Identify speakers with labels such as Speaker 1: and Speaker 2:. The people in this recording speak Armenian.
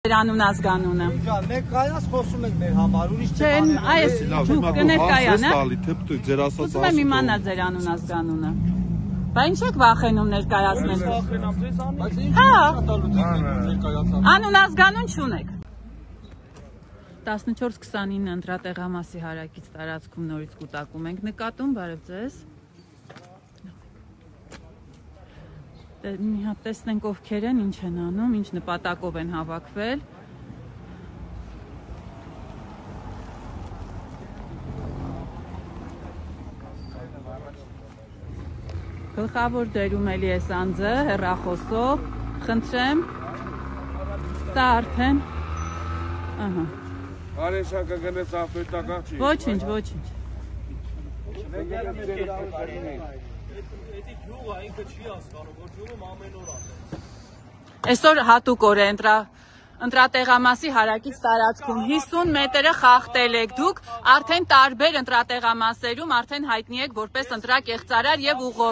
Speaker 1: Անուն ազգանունը։
Speaker 2: Մենք կայանց խոսում ենք մեր համար, ուրիշ
Speaker 1: չէ, այս դուք կներկայանա։ Ուզում եմ իմանալ ձեր անուն ազգանունը։ Բա ինչ եք վախենում ներկայացնել։ Հա։ Անուն ազգանուն չունեք։ 14-29 ընտրատեղամասի հարակից տարածքում նորից կուտակում ենք նկատում, բարև ձեզ։ Մի հատ տեսնենք ովքեր են, ինչ են անում, ինչ նպատակով են հավաքվել։ Գլխավոր դերում էլի էս անձը, հեռախոսով, խնդրեմ, սա արդեն, ահա։
Speaker 3: Արեշակը գնեց ապետական չի։
Speaker 1: Ոչինչ, ոչինչ։ Այսօր հատուկ օր է ընտրատեղամասի հարակից տարածքում 50 մետրը խախտել եք դուք, արդեն տարբեր ընտրատեղամասերում արդեն հայտնի եք որպես ընտրակեղծարար եւ ուղղորդի։